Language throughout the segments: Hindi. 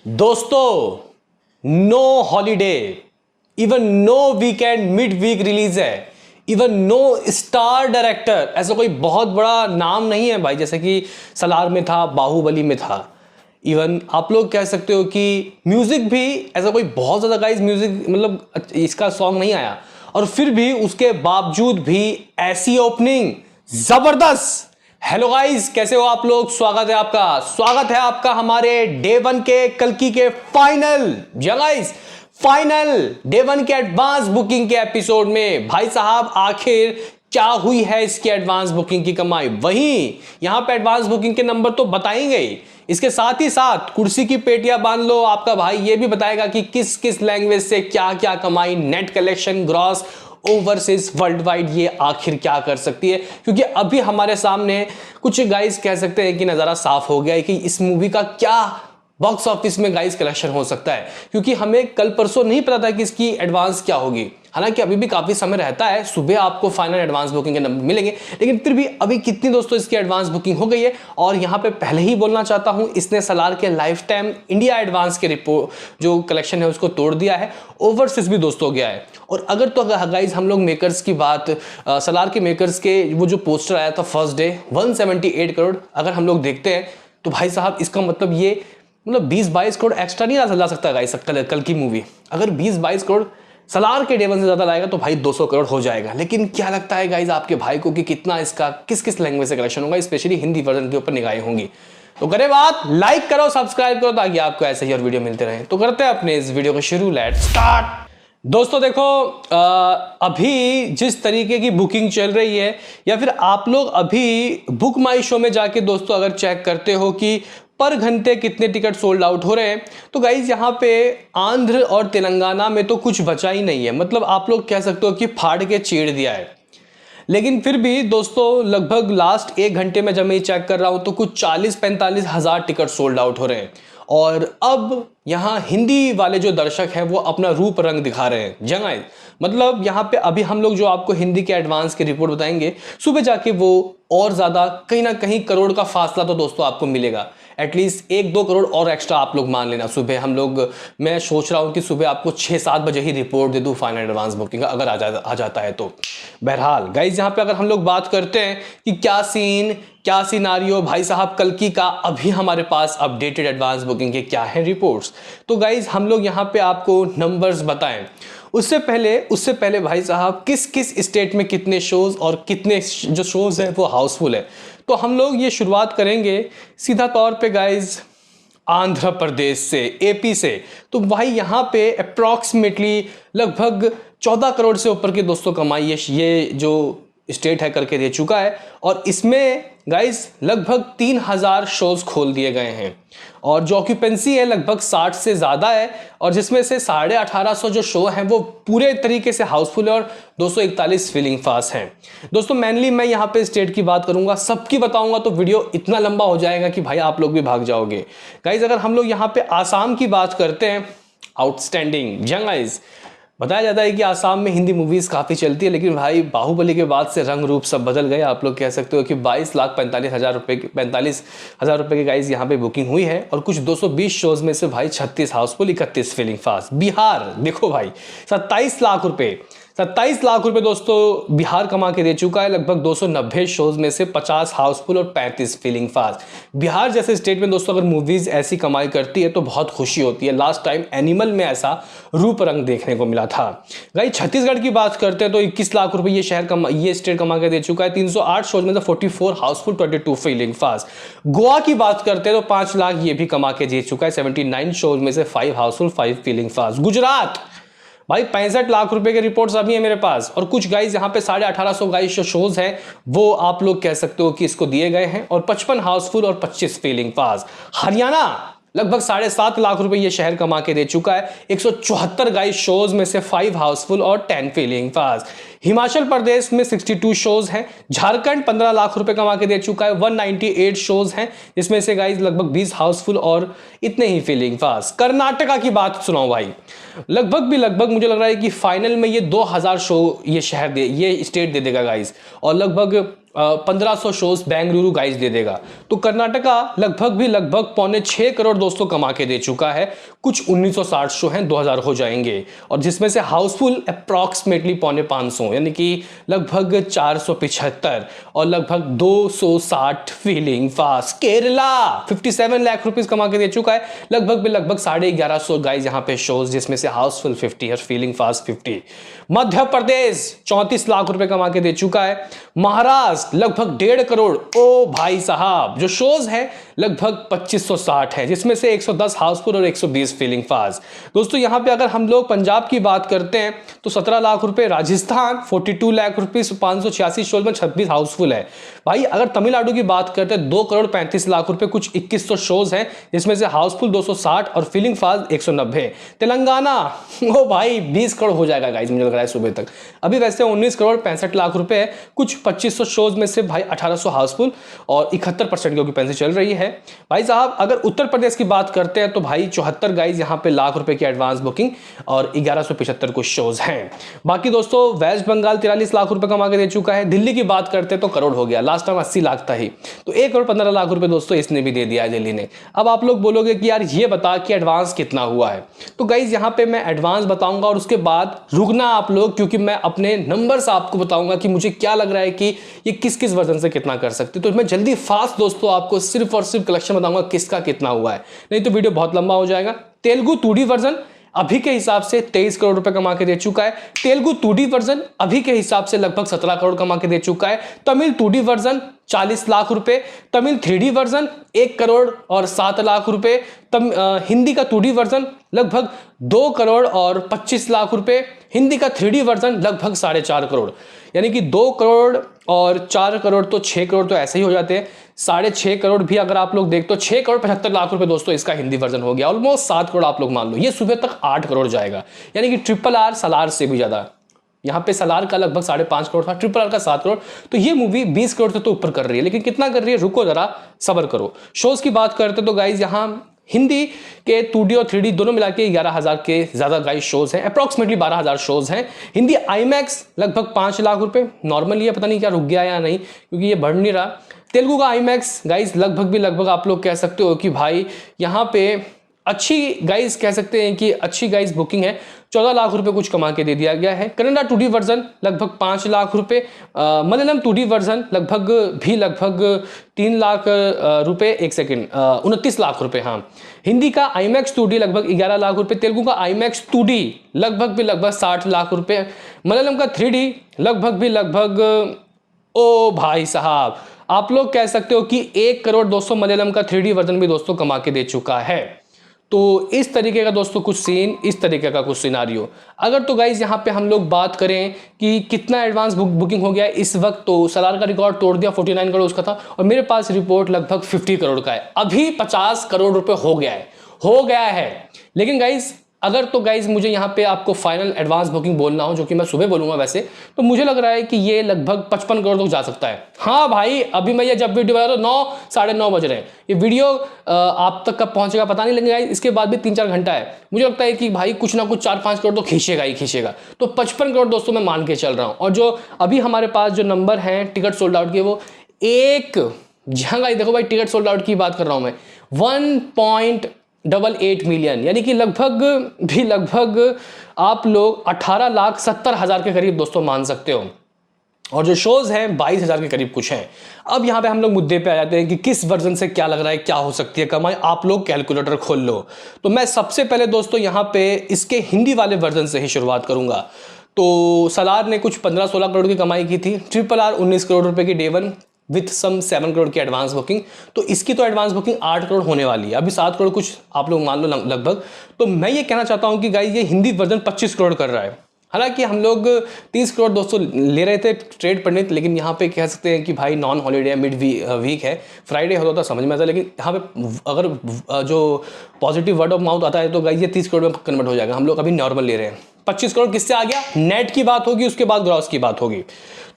दोस्तों, no holiday, even no weekend, mid week release है, इवन नो स्टार डायरेक्टर। ऐसा कोई बहुत बड़ा नाम नहीं है भाई, जैसे कि सलार में था, बाहुबली में था। इवन आप लोग कह सकते हो कि म्यूजिक भी ऐसा कोई बहुत ज्यादा गाइस म्यूजिक मतलब इसका सॉन्ग नहीं आया, और फिर भी उसके बावजूद भी ऐसी ओपनिंग जबरदस्त। हेलो गाइस, कैसे हो आप लोग? स्वागत है आपका हमारे डे वन के कल्कि के final guys final day one के एडवांस बुकिंग के एपिसोड में। भाई साहब, आखिर क्या हुई है इसकी एडवांस बुकिंग की कमाई? वहीं यहां पे एडवांस बुकिंग के नंबर तो बताएंगे, इसके साथ ही साथ कुर्सी की पेटियां बांध लो, आपका भाई ये भी बताएगा कि किस किस लैंग्वेज से क्या क्या कमाई, net collection, gross, overseas, world wide ये आखिर क्या कर सकती है। क्योंकि अभी हमारे सामने कुछ गाइस कह सकते हैं कि नजारा साफ हो गया है कि इस मूवी का क्या बॉक्स ऑफिस में गाइस कलेक्शन हो सकता है। क्योंकि हमें कल परसों नहीं पता था कि इसकी एडवांस क्या होगी, हालांकि अभी भी काफी समय रहता है, सुबह आपको फाइनल एडवांस बुकिंग के नंबर मिलेंगे, लेकिन फिर भी अभी कितनी दोस्तों इसकी एडवांस बुकिंग हो गई है। और यहां पे पहले ही बोलना चाहता हूं, इसने सलार के लाइफ टाइम इंडिया एडवांस के रिपोर्ट जो कलेक्शन है उसको तोड़ दिया है, ओवरसीज भी दोस्तों गया है। और अगर तो गाइस हम लोग मेकर्स की बात, सलार के मेकर्स के वो जो पोस्टर आया था फर्स्ट डे 178 करोड़ अगर हम लोग देखते हैं, तो भाई साहब इसका मतलब ये 20-22 करोड़ एक्स्ट्रा नहीं ला सकता गाइस। कल की मूवी अगर 20-22 करोड़ सलार के डे वन से ज्यादा लाएगा तो भाई 200 करोड़ हो जाएगा। लेकिन क्या लगता है गाइस आपके भाई को कि कितना इसका किस किस लैंग्वेज से कलेक्शन होगा, स्पेशली हिंदी वर्जन के ऊपर निगाहें होंगी? तो करे बात, लाइक करो, सब्सक्राइब करो ताकि आपको ऐसे ही और वीडियो मिलते रहे। तो करते हैं अपने इस वीडियो को शुरू, लेट्स स्टार्ट। दोस्तों देखो, अभी जिस तरीके की बुकिंग चल रही है, या फिर आप लोग अभी बुक माई शो में जाके दोस्तों अगर चेक करते हो कि पर घंटे कितने टिकट सोल्ड आउट हो रहे हैं, तो गाइज यहाँ पे आंध्र और तेलंगाना में तो कुछ बचा ही नहीं है। मतलब आप लोग कह सकते हो कि फाड़ के चीड़ दिया है। लेकिन फिर भी दोस्तों लगभग लास्ट 1 घंटे में जब मैं चेक कर रहा हूं तो कुछ 40-45 हजार टिकट सोल्ड आउट हो रहे हैं। और अब यहां हिंदी वाले जो दर्शक हैं वो अपना रूप रंग दिखा रहे हैं जगह। मतलब यहां पे अभी हम लोग जो आपको हिंदी के एडवांस की रिपोर्ट बताएंगे, सुबह जाके वो और ज्यादा कहीं ना कहीं करोड़ का फासला तो दोस्तों आपको मिलेगा। एटलीस्ट 1-2 करोड़ और एक्स्ट्रा आप लोग मान लेना। सुबह हम लोग, मैं सोच रहा हूं कि सुबह आपको 6-7 बजे ही रिपोर्ट दे दूं फाइनल एडवांस बुकिंग अगर आ जाता है तो। बहरहाल गाइज यहाँ पे अगर हम लोग बात करते हैं कि क्या सिनारियो भाई साहब कल्कि का, अभी हमारे पास अपडेटेड एडवांस बुकिंग के क्या है रिपोर्ट्स, तो गाइज हम लोग यहाँ पे आपको नंबर्स बताएं। उससे पहले भाई साहब किस किस स्टेट में कितने शोज और कितने जो शोज हैं वो हाउसफुल है, तो हम लोग ये शुरुआत करेंगे सीधा तौर पे गाइज आंध्र प्रदेश से, एपी से। तो भाई यहाँ पे अप्रॉक्सीमेटली लगभग 14 करोड़ से ऊपर की दोस्तों कमाई ये जो स्टेट है करके दे चुका है। और इसमें गाइस लगभग 3000 शोज खोल दिए गए हैं, और जो ऑक्यूपेंसी है लगभग 60 से ज्यादा है, और जिसमें से 1850 जो शो हैं वो पूरे तरीके से हाउसफुल है और 241 फीलिंग फास्ट हैं। दोस्तों मेनली मैं यहाँ पे स्टेट की बात करूंगा, सबकी बताऊंगा तो वीडियो इतना लंबा हो जाएगा कि भाई आप लोग भी भाग जाओगे। गाइस अगर हम लोग यहाँ पे आसाम की बात करते हैं, आउटस्टैंडिंग गाइस। बताया जाता है कि आसाम में हिंदी मूवीज काफी चलती है, लेकिन भाई बाहुबली के बाद से रंग रूप सब बदल गए। आप लोग कह सकते हो कि 22,45,000 रुपए की गाइस यहाँ पे बुकिंग हुई है, और कुछ 220 शोज में से भाई 36 हाउसफुल, 31 फीलिंग फास्ट। बिहार देखो भाई 27 लाख रुपए दोस्तों बिहार कमा के दे चुका है। लगभग 290 शोज में से 50 हाउसफुल और 35 फीलिंग फास्ट। बिहार जैसे स्टेट में दोस्तों अगर मूवीज ऐसी कमाई करती है तो बहुत खुशी होती है। लास्ट टाइम एनिमल में ऐसा रूप रंग देखने को मिला था। भाई छत्तीसगढ़ की बात करते हैं तो 21 लाख रुपए ये स्टेट कमा के दे चुका है। 308 शोज में से 44 हाउसफुल, 22 फीलिंग फास्ट। गोवा की बात करते हैं तो 5 लाख ये भी कमा के दे चुका है। 79 शोज में से 5 हाउसफुल, 5 फीलिंग फास्ट। गुजरात भाई 65 लाख रुपए के रिपोर्ट्स अभी है मेरे पास, और कुछ गाइज यहाँ पे 1850 गाइज जो शोज हैं वो आप लोग कह सकते हो कि इसको दिए गए हैं, और 55 हाउसफुल और 25 फीलिंग फास्ट। हरियाणा लगभग 7.5 लाख रुपए ये शहर कमा के दे चुका है। 174 गाइज शोज में से 5 हाउसफुल और 10 फीलिंग फास्ट। हिमाचल प्रदेश में 62 शोज हैं। झारखंड 15 लाख रुपए कमा के दे चुका है। 198 शोज हैं, जिसमें से गाइज लगभग 20 हाउसफुल और इतने ही फीलिंग फास्ट। कर्नाटका की बात सुनाओ भाई, लगभग मुझे लग रहा है कि फाइनल में ये 2000 शो ये स्टेट दे देगा गाइज, और लगभग 1500 शोज बेंगलुरु गाइस दे देगा। तो कर्नाटका लगभग 5.25 करोड़ दोस्तों कमा के दे चुका है। कुछ 1960 शो हैं, 2000 हो जाएंगे, और जिसमें से हाउसफुल अप्रॉक्सीमेटली 550 यानी कि लगभग 475 और लगभग 260 feeling fast. Kerala 57 lakh rupees कमा के दे चुका है, लगभग 1150 गाइस यहाँ पे शोज, जिसमें से हाउसफुल 50 और फीलिंग फास्ट 50। मध्य प्रदेश 34 लाख रुपए कमा के दे चुका है। महाराष्ट्र लगभग 1.5 करोड़। ओ भाई साहब, जो शोज हैं लगभग 2560 है, जिसमें से 110 हाउसफुल और 120 फीलिंग फास्ट। दोस्तों यहाँ पे अगर हम लोग पंजाब की बात करते हैं तो 17 लाख रुपए, राजस्थान 42 लाख रुपीस 586 शोज में 26 हाउसफुल है। भाई अगर तमिलनाडु की बात करते हैं 2 करोड़ 35 लाख रुपए, कुछ 2100 शोज हैं, जिसमें से हाउसफुल 260 और फीलिंग फास्ट 190। तेलंगाना ओ भाई 20 करोड़ हो जाएगा गाइस, मुझे लग रहा है सुबह तक। अभी वैसे 19 करोड़ 65 लाख रुपए है, कुछ 2500 शोज में से भाई 1800 हाउसफुल और 71% की ऑक्यूपेंसी चल रही है। भाई साहब अगर उत्तर प्रदेश की बात करते हैं तो भाई 74 गाइस यहाँ पे लाख रुपए की एडवांस बुकिंग और 1175 कुछ शोज हैं। बाकी दोस्तों वेस्ट बंगाल 43 लाख रुपए कमा के दे चुका है। दिल्ली की बात करते हैं तो करोड़ हो गया, लास्ट टाइम 80 लाख था ही, तो 1 करोड़ 15 लाख रुपए दोस्तों इसने भी दे दिया है दिल्ली ने। अब आप लोग बोलोगे कि यार ये बता कि एडवांस कितना हुआ है, तो गाइस यहाँ पे मैं एडवांस बताऊंगा और उसके बाद रुकना आप लोग, क्योंकि मैं अपने नंबर्स आपको बताऊंगा कि मुझे क्या लग रहा है कि ये किस किस वर्जन से कितना कर सकते। तो मैं जल्दी फास्ट दोस्तों आपको सिर्फ और सिर्फ कलेक्शन बताऊंगा किसका कितना हुआ है, नहीं तो वीडियो बहुत लंबा हो जाएगा। तेलुगु 2D वर्जन अभी के हिसाब से 23 करोड़ रुपए कमा के दे चुका है। तेलुगु 2D वर्जन अभी के हिसाब से लगभग 17 करोड़ कमा के दे चुका है। तमिल 2D वर्जन 40 लाख रुपए, तमिल 3D वर्जन 1 करोड़ और 7 लाख रुपए, हिंदी का 2D वर्जन लगभग 2 करोड़ और 25 लाख रुपए, हिंदी का 3D वर्जन लगभग 4.5 करोड़, यानी कि 2 करोड़ और 4 करोड़ तो 6 करोड़ तो ऐसे ही हो जाते हैं। 6.5 करोड़ भी अगर आप लोग देख तो 6 करोड़ 75 लाख रुपए दोस्तों इसका हिंदी वर्जन हो गया। ऑलमोस्ट 7 करोड़ आप लोग मान लो, ये सुबह तक 8 करोड़ जाएगा, यानी कि RRR सलार से भी ज्यादा। यहाँ पे सलार का लगभग 5.5 करोड़ था, RRR का 7 करोड़, तो ये मूवी 20 करोड़ से तो ऊपर कर रही है। लेकिन कितना कर रही है रुको जरा, सब्र करो। शोज की बात करते तो गाइज यहाँ हिंदी के 2D और 3D दोनों मिला के 11,000 के ज्यादा गाइस शोज हैं, अप्रॉक्सीमेटली 12,000 शोज हैं। हिंदी IMAX लगभग 5 लाख रुपए, नॉर्मली है, पता नहीं क्या रुक गया या नहीं क्योंकि ये बढ़ नहीं रहा। तेलुगु का IMAX गाइस लगभग आप लोग कह सकते हो कि भाई यहाँ पे अच्छी गाइस कह सकते हैं कि अच्छी गाइस बुकिंग है, 14 लाख रुपए कुछ कमा के दे दिया गया है। कन्नड़ा 2D वर्जन लगभग 5 लाख रुपए, मलयालम 2D वर्जन लगभग 3 लाख रुपए, 29 लाख रुपए, हाँ। हिंदी का IMAX 2D लगभग 11 लाख रुपए, तेलुगु का IMAX 2D लगभग 60 लाख रुपए, मलयालम का 3D लगभग ओ भाई साहब आप लोग कह सकते हो कि 1 करोड़ दोस्तों मलयालम का 3D वर्जन भी दोस्तों कमा के दे चुका है। तो इस तरीके का दोस्तों कुछ सीन, इस तरीके का कुछ सिनारियो। अगर तो गाइज यहाँ पे हम लोग बात करें कि कितना एडवांस बुकिंग हो गया है इस वक्त, तो सलार का रिकॉर्ड तोड़ दिया, 49 करोड़ उसका था, और मेरे पास रिपोर्ट लगभग 50 करोड़ का है। अभी 50 करोड़ रुपए हो गया है। लेकिन गाइज अगर तो गाइज मुझे यहाँ पे आपको फाइनल एडवांस बुकिंग बोलना हो, जो कि मैं सुबह बोलूंगा वैसे, तो मुझे लग रहा है कि ये लगभग 55 करोड़ तक जा सकता है। हाँ भाई अभी मैं ये जब वीडियो बना रहा हूँ 9 साढ़े 9 बज रहे हैं, ये वीडियो आप तक कब पहुंचेगा पता नहीं, लेकिन गाइज इसके बाद भी 3-4 घंटा है। मुझे लगता है कि भाई कुछ ना कुछ 4-5 करोड़ तो खींचेगा ही खींचेगा। तो 55 करोड़ दोस्तों मैं मान के चल रहा हूँ। और जो अभी हमारे पास जो नंबर है टिकट सोल्ड आउट के, वो जहाँ गाइज देखो भाई टिकट सोल्ड आउट की बात कर रहा हूँ मैं, 1.88 मिलियन, यानी कि लगभग आप लोग 18,70,000 के करीब दोस्तों मान सकते हो। और जो शोज हैं 22,000 के करीब कुछ हैं। अब यहाँ पे हम लोग मुद्दे पे आ जाते हैं कि किस वर्जन से क्या लग रहा है, क्या हो सकती है कमाई। आप लोग कैलकुलेटर खोल लो। तो मैं सबसे पहले दोस्तों यहाँ पे इसके हिंदी वाले वर्जन से ही शुरुआत करूंगा। तो सलार ने कुछ 15-16 करोड़ की कमाई की थी। RRR 19 करोड़ रुपए की डे 1 विथ सम 7 करोड़ की एडवांस बुकिंग। तो इसकी तो एडवांस बुकिंग 8 करोड़ होने वाली है, अभी 7 करोड़ कुछ आप लोग मान लो लगभग। तो मैं ये कहना चाहता हूँ कि गाइस ये हिंदी वर्जन 25 करोड़ कर रहा है। हालांकि हम लोग 30 करोड़ दोस्तों ले रहे थे ट्रेड पढ़ने, लेकिन यहाँ पे कह सकते हैं कि भाई नॉन हॉलीडे मिड वीक है, फ्राइडे होता तो समझ में आता, लेकिन यहाँ पे अगर जो पॉजिटिव वर्ड ऑफ माउथ आता है तो गाइस ये 30 करोड़ में कन्वर्ट हो जाएगा। हम लोग अभी नॉर्मल ले रहे हैं। 25 करोड़ किससे आ गया, नेट की बात होगी, उसके बाद ग्रॉस की बात होगी।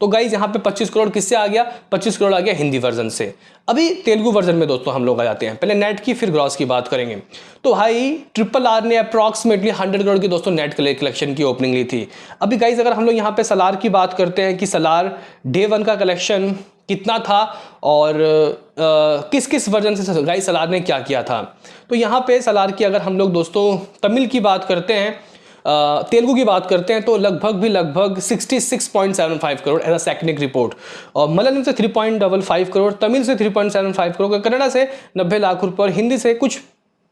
तो गाइज यहाँ पे 25 करोड़ किससे आ गया, 25 करोड़ आ गया हिंदी वर्जन से। अभी तेलुगु वर्जन में दोस्तों हम लोग आ जाते हैं, पहले नेट की फिर ग्रॉस की बात करेंगे। तो भाई RRR ने अप्रॉक्सीमेटली 100 करोड़ की दोस्तों नेट कलेक्शन की ओपनिंग ली थी। अभी गाइज अगर हम लोग यहाँ पे सलार की बात करते हैं कि सलार डे 1 का कलेक्शन कितना था और किस किस वर्जन से गाइस सलार ने क्या किया था। तो यहाँ पे सलार की अगर हम लोग दोस्तों तमिल की बात करते हैं, तेलुगु की बात करते हैं, तो लगभग 66.75 crore as a second report, और मलयालम से 3.55 करोड़, तमिल से 3.75 करोड़, कन्नड़ा से 90 लाख रुपए और हिंदी से कुछ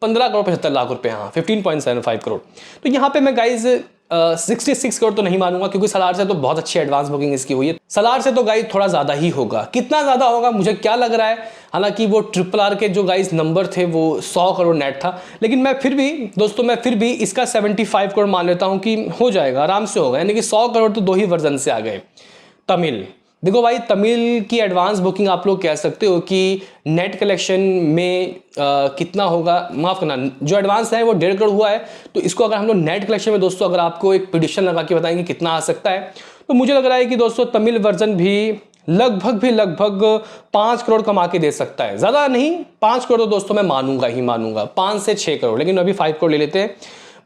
15 करोड़ 75 लाख रुपए, हाँ 15.75 करोड़। तो यहाँ पे मैं गाइज 66 करोड़ तो नहीं मानूंगा, क्योंकि सलार से तो बहुत अच्छी एडवांस बुकिंग इसकी हुई है। सलार से तो गाइज थोड़ा ज्यादा ही होगा। कितना ज्यादा होगा मुझे क्या लग रहा है, हालांकि वो RRR के जो गाइज नंबर थे वो 100 करोड़ नेट था, लेकिन मैं फिर भी दोस्तों इसका 75 करोड़ मान लेता हूं कि हो जाएगा, आराम से होगा। यानी कि 100 करोड़ तो 2 ही वर्जन से आ गए। तमिल देखो भाई, तमिल की एडवांस बुकिंग आप लोग कह सकते हो कि नेट कलेक्शन में कितना होगा, माफ करना, जो एडवांस है वो 1.5 करोड़ हुआ है। तो इसको अगर हम लोग नेट कलेक्शन में दोस्तों अगर आपको एक प्रेडिक्शन लगा के बताएंगे कितना आ सकता है, तो मुझे लग रहा है कि दोस्तों तमिल वर्जन भी लगभग 5 करोड़ कमा के दे सकता है। ज्यादा नहीं, 5 करोड़ तो दोस्तों मैं मानूंगा 5 से 6 करोड़, लेकिन अभी 5 करोड़ ले लेते हैं।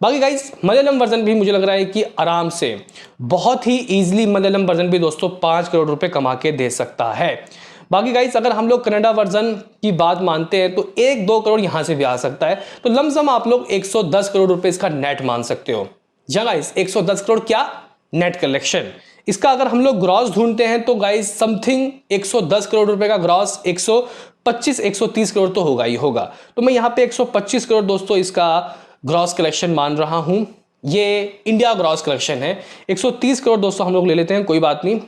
बाकी गाइस मलयालम वर्जन भी मुझे लग रहा है कि आराम से बहुत ही इजीली मलयालम वर्जन भी दोस्तों 5 करोड़ रुपए कमा के दे सकता है। बाकी गाइस अगर हम लोग कन्नड़ा वर्जन की बात मानते हैं तो 1-2 करोड़ यहां से भी आ सकता है। तो लमसम आप लोग 110 करोड़ रुपए इसका नेट मान सकते हो। जी गाइस 110 करोड़ क्या नेट कलेक्शन। इसका अगर हम लोग ग्रॉस ढूंढते हैं तो गाइस समथिंग 110 करोड़ रुपए का ग्रॉस 125-130 करोड़ तो होगा ही होगा। तो मैं यहाँ पे 125 करोड़ दोस्तों इसका ग्रॉस कलेक्शन मान रहा हूं। ये इंडिया ग्रॉस कलेक्शन है। 130 करोड़ दोस्तों हम लोग ले लेते हैं, कोई बात नहीं।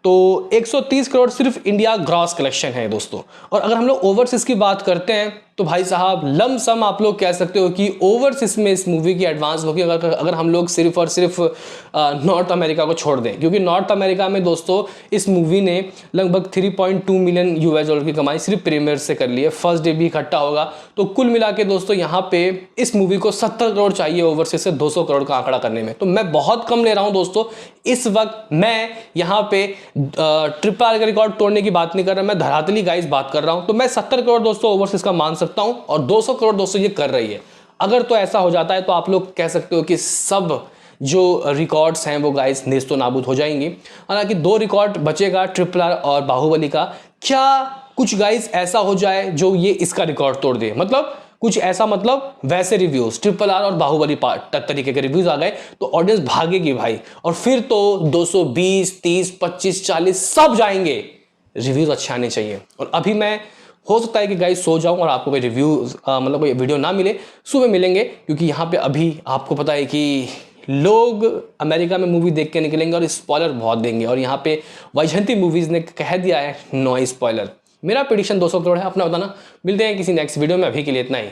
तो 130 करोड़ सिर्फ इंडिया ग्रॉस कलेक्शन है दोस्तों। और अगर हम लोग ओवरसीज की बात करते हैं तो भाई साहब लमसम आप लोग कह सकते हो कि ओवरसीज में इस मूवी की एडवांस बुकिंग अगर हम लोग सिर्फ और सिर्फ नॉर्थ अमेरिका को छोड़ दें, क्योंकि नॉर्थ अमेरिका में दोस्तों इस मूवी ने लगभग 3.2 मिलियन US डॉलर की कमाई सिर्फ प्रीमियर से कर ली है। फर्स्ट डे भी इकट्ठा होगा, तो कुल मिला के दोस्तों यहाँ पे इस मूवी को 70 करोड़ चाहिए ओवरसीज से 200 करोड़ का आंकड़ा करने में। तो मैं बहुत कम ले रहा हूं दोस्तों इस वक्त। मैं यहाँ पे RRR का रिकॉर्ड तोड़ने की बात नहीं कर रहा, मैं धरातली गाइस बात कर रहा हूं। तो मैं 70 करोड़ दोस्तों ओवरसीज का मान सकता हूं, और 200 करोड़ दोस्तों ये कर रही है। अगर तो ऐसा हो जाता है तो आप लोग कह सकते हो कि सब जो रिकॉर्ड्स हैं वो गाइस नेस्तो नाबूद हो जाएंगी। हालांकि 2 रिकॉर्ड बचेगा, RRR और बाहुबली का। क्या कुछ गाइस ऐसा हो जाए जो ये इसका रिकॉर्ड तोड़ दे, मतलब कुछ ऐसा, मतलब वैसे रिव्यूज RRR और बाहुबली पार्ट तरीके के रिव्यूज आ गए तो ऑडियंस भागेगी भाई, और फिर तो 220, 30, 25, 40 सब जाएंगे। रिव्यूज अच्छे आने चाहिए। और अभी मैं हो सकता है कि गाइस सो जाऊं और आपको कोई रिव्यूज मतलब कोई वीडियो ना मिले, सुबह मिलेंगे, क्योंकि यहाँ पे अभी आपको पता है कि लोग अमेरिका में मूवी देख के निकलेंगे और स्पॉइलर बहुत देंगे। और यहाँ पे वैजयंती मूवीज ने कह दिया है नो स्पॉइलर। मेरा प्रेडिक्शन 200 करोड़ है, अपना बताना। मिलते हैं किसी नेक्स्ट वीडियो में, अभी के लिए इतना ही।